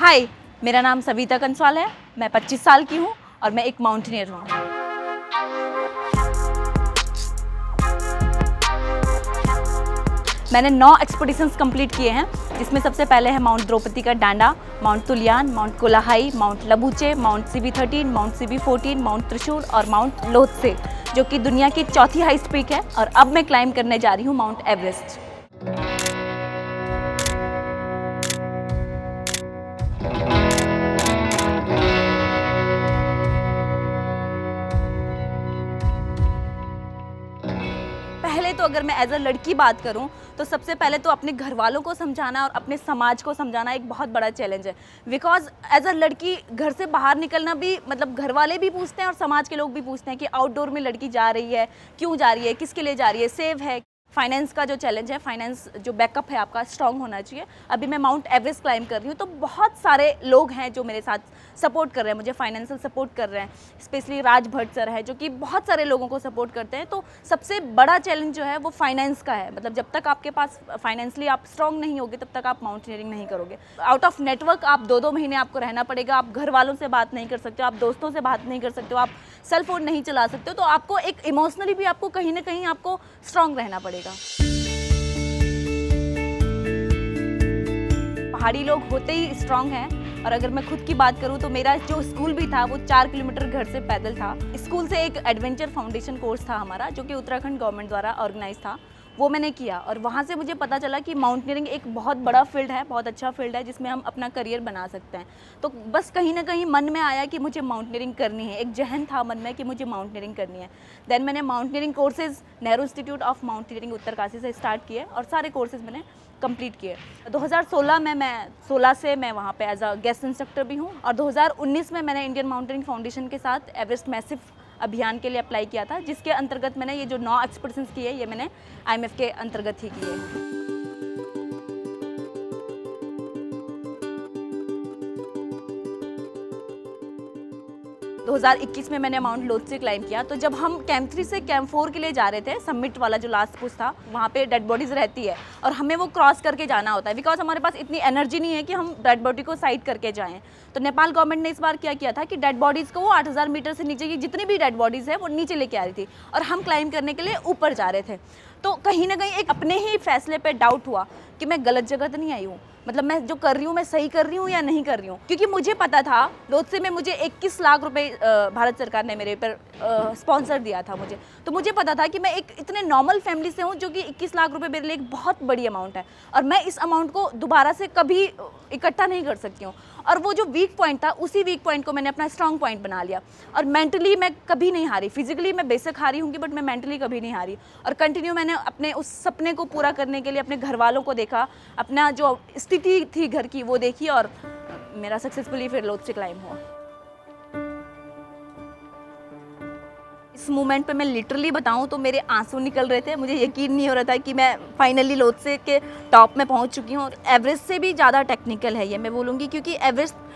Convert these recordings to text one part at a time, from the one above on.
हाय, मेरा नाम सविता कंसवाल है। मैं 25 साल की हूँ और मैं एक माउंटेनियर हूँ। मैंने 9 एक्सपीडिशंस कंप्लीट किए हैं, जिसमें सबसे पहले है माउंट द्रौपदी का Danda, mount Tulian, mount Kolahai, mount Lobuche, mount CB13, mount CB14, mount Trishul और माउंट लोत्से, जो कि दुनिया की चौथी हाईएस्ट पीक है। और अब मैं क्लाइंब करने जा रही हूँ माउंट एवरेस्ट। पहले तो अगर मैं एज अ लड़की बात करूं तो सबसे पहले तो अपने घर वालों को समझाना और अपने समाज को समझाना एक बहुत बड़ा चैलेंज है। बिकॉज एज अ लड़की घर से बाहर निकलना भी, मतलब घर वाले भी पूछते हैं और समाज के लोग भी पूछते हैं कि आउटडोर में लड़की जा रही है, क्यों जा रही है, किसके लिए जा रही है, सेव है। फाइनेंस का जो चैलेंज है, फाइनेंस जो बैकअप है आपका स्ट्रांग होना चाहिए। अभी मैं माउंट एवरेस्ट क्लाइंब कर रही हूँ तो बहुत सारे लोग हैं जो मेरे साथ सपोर्ट कर रहे हैं, मुझे फाइनेंशियल सपोर्ट कर रहे हैं। स्पेशली राज भट्ट सर है जो कि बहुत सारे लोगों को सपोर्ट करते हैं। तो सबसे बड़ा चैलेंज जो है वो फाइनेंस का है। मतलब जब तक आपके पास फाइनेंशियली आप स्ट्रांग नहीं होगे तब तक आप माउंटेनियरिंग नहीं करोगे। आउट ऑफ नेटवर्क आप 2-2 महीने आपको रहना पड़ेगा। आप घर वालों से बात नहीं कर सकते हो, आप दोस्तों से बात नहीं कर सकते हो, आप सेल फोन नहीं चला सकते हो। तो आपको एक इमोशनली भी आपको कहीं ना कहीं आपको स्ट्रांग रहना पड़ेगा। पहाड़ी लोग होते ही स्ट्रांग हैं। और अगर मैं खुद की बात करूं तो मेरा जो स्कूल भी था वो 4 किलोमीटर घर से पैदल था। स्कूल से एक एडवेंचर फाउंडेशन कोर्स था हमारा, जो कि उत्तराखंड गवर्नमेंट द्वारा ऑर्गेनाइज था। वो मैंने किया और वहाँ से मुझे पता चला कि माउंटेनियरिंग एक बहुत बड़ा फील्ड है, बहुत अच्छा फील्ड है जिसमें हम अपना करियर बना सकते हैं। तो बस कहीं ना कहीं मन में आया कि मुझे माउंटेनियरिंग करनी है। एक जहन था मन में कि मुझे माउंटेनियरिंग करनी है। देन मैंने mountaineering courses Nehru institute of mountaineering Uttarkashi से स्टार्ट किए और सारे कोर्सेज मैंने कंप्लीट किए। 2016 में मैं वहाँ पे एज अ गेस्ट इंस्ट्रक्टर भी हूँ। और 2019 में मैंने इंडियन माउंटेनियरिंग फाउंडेशन के साथ एवरेस्ट मैसिव अभियान के लिए अप्लाई किया था, जिसके अंतर्गत मैंने ये जो 9 एक्सपीडिशंस किए ये मैंने IMF के अंतर्गत ही किए। 2021 में मैंने माउंट लोत्से क्लाइंब किया। तो जब हम कैंप 3 से कैंप 4 के लिए जा रहे थे, समिट वाला जो लास्ट पुश था, वहाँ पे डेड बॉडीज रहती है और हमें वो क्रॉस करके जाना होता है। बिकॉज हमारे पास इतनी एनर्जी नहीं है कि हम डेड बॉडी को साइड करके जाएं। तो नेपाल गवर्नमेंट ने इस बार क्या किया था कि डेड बॉडीज़ को वो 8000 मीटर से नीचे की जितनी भी डेड बॉडीज़ है वो नीचे लेके आ रही थी और हम क्लाइंब करने के लिए ऊपर जा रहे थे। तो कहीं ना कहीं एक अपने ही फैसले पे डाउट हुआ कि मैं गलत जगह तो नहीं आई हूँ, मतलब मैं जो कर रही हूँ मैं सही कर रही हूँ या नहीं कर रही हूँ। क्योंकि मुझे पता था लोत्से में मुझे 21 लाख रुपए भारत सरकार ने मेरे पर स्पॉन्सर दिया था मुझे। तो मुझे पता था कि मैं एक इतने नॉर्मल फैमिली से हूँ जो कि 21 लाख रुपए मेरे लिए एक बहुत बड़ी अमाउंट है और मैं इस अमाउंट को दोबारा से कभी इकट्ठा नहीं कर सकती हूँ। और वो जो वीक पॉइंट था, उसी वीक पॉइंट को मैंने अपना स्ट्रॉन्ग पॉइंट बना लिया। और मेंटली मैं कभी नहीं हारी। फिजिकली मैं बेशक हारी हूँगी बट मैं मेंटली कभी नहीं हारी। और कंटिन्यू मैंने अपने उस सपने को पूरा करने के लिए अपने घर वालों को देखा, अपना जो स्थिति थी घर की वो देखी और मेरा सक्सेसफुली फिर लोत्से क्लाइंब हुआ। इस मोमेंट पे मैं लिटरली बताऊं तो मेरे आंसू निकल रहे थे। मुझे यकीन नहीं हो रहा था कि मैं फाइनली लोत्से के टॉप में पहुंच चुकी हूं। और एवरेस्ट से भी ज़्यादा टेक्निकल है ये, मैं बोलूँगी, क्योंकि Everest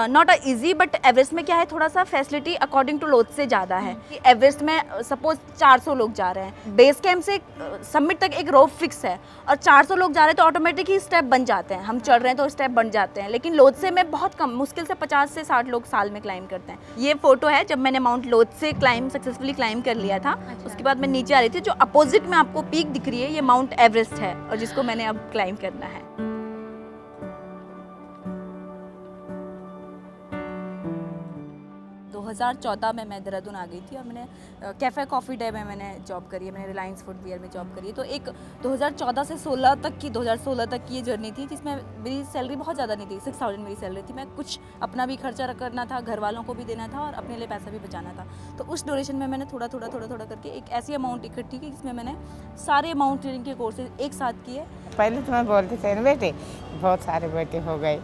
not a easy, but Everest में क्या है, थोड़ा सा फैसिलिटी अकॉर्डिंग टू लोत्से ज़्यादा है। एवरेस्ट में सपोज 400 लोग जा रहे हैं, बेस कैंप से समिट तक एक रोप फिक्स है और 400 लोग जा रहे हैं तो ऑटोमेटिक ही स्टेप बन जाते हैं। हम चढ़ रहे हैं तो स्टेप बन जाते हैं। लेकिन लोत्से में बहुत कम, मुश्किल से 50 से 60 लोग साल में क्लाइंब करते हैं। ये फोटो है जब मैंने माउंट लोत्से सक्सेसफुली क्लाइंब कर लिया था। उसके बाद मैं नीचे आ रही थी। जो अपोजिट में आपको पीक दिख रही है ये माउंट एवरेस्ट है और जिसको मैंने अब क्लाइंब करना है। 2014 में मैं देहरादून आ गई थी और मैंने कैफ़े कॉफ़ी डे में मैंने जॉब करी है। मैंने रिलायंस फुटवियर में जॉब करी है। तो एक 2014 से 2016 तक की ये जर्नी थी जिसमें मेरी सैलरी बहुत ज़्यादा नहीं थी। 6000 मेरी सैलरी थी। मैं कुछ अपना भी खर्चा करना था, घर वालों को भी देना था और अपने लिए पैसा भी बचाना था। तो उस ड्यूरेशन में मैंने थोड़ा करके एक ऐसी अमाउंट इकट्ठी की जिसमें मैंने सारे माउंटेनियरिंग के कोर्सेज एक साथ किए। पहले तो मैं बोलती थी ना बेटे, बहुत सारे बेटे हो गए।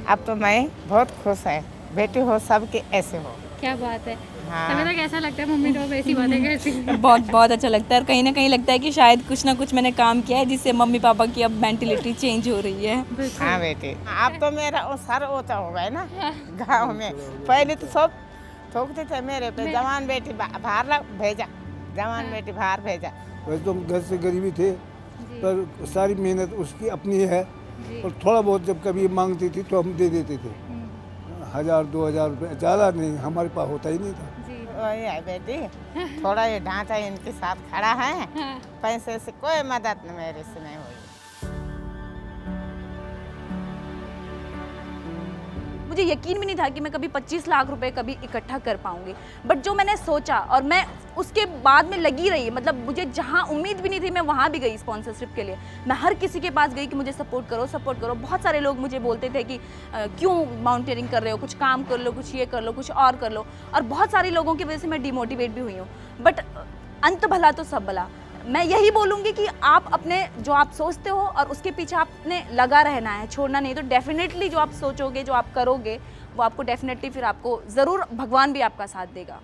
अब तो मैं बहुत खुश है, बेटे हो सबके ऐसे हो। क्या बात है। हाँ। तुम्हें तो कैसा लगता है मम्मी तो ऐसी बातें कैसी? बहुत अच्छा लगता है और कहीं ना कहीं लगता है कि शायद कुछ ना कुछ मैंने काम किया है जिससे मम्मी पापा की अब मेंटलिटी चेंज हो रही है। हाँ बेटे, अब तो मेरा वो सर ऊंचा हो गया ना गांव में। पहले तो सब थोकते थे मेरे पे, जवान बेटी बाहर भेजा, जवान बेटी बाहर भेजा। वैसे तो हम घर से गरीबी थे पर सारी मेहनत उसकी अपनी है जी। और थोड़ा बहुत जब कभी मांगती थी तो हम दे देते थे, 1000-2000 रुपये, ज़्यादा नहीं, हमारे पास होता ही नहीं था। जी। वही है बेटी, थोड़ा ये ढांचा इनके साथ खड़ा है, हाँ। पैसे से कोई मदद मेरे से नहीं हुई। मुझे यकीन भी नहीं था कि मैं कभी 25 लाख रुपए कभी इकट्ठा कर पाऊंगी, बट जो मैंने सोचा और मैं उसके बाद में लगी रही, मतलब मुझे जहां उम्मीद भी नहीं थी मैं वहां भी गई स्पॉन्सरशिप के लिए। मैं हर किसी के पास गई कि मुझे सपोर्ट करो सपोर्ट करो। बहुत सारे लोग मुझे बोलते थे कि क्यों माउंटेनियरिंग कर रहे हो, कुछ काम कर लो, कुछ ये कर लो, कुछ और कर लो, और बहुत सारे लोगों की वजह से मैं डिमोटिवेट भी हुई हूँ। बट अंत भला तो सब भला। मैं यही बोलूँगी कि आप अपने जो आप सोचते हो और उसके पीछे आपने लगा रहना है, छोड़ना नहीं। तो डेफिनेटली जो आप सोचोगे, जो आप करोगे, वो आपको डेफिनेटली फिर आपको ज़रूर भगवान भी आपका साथ देगा।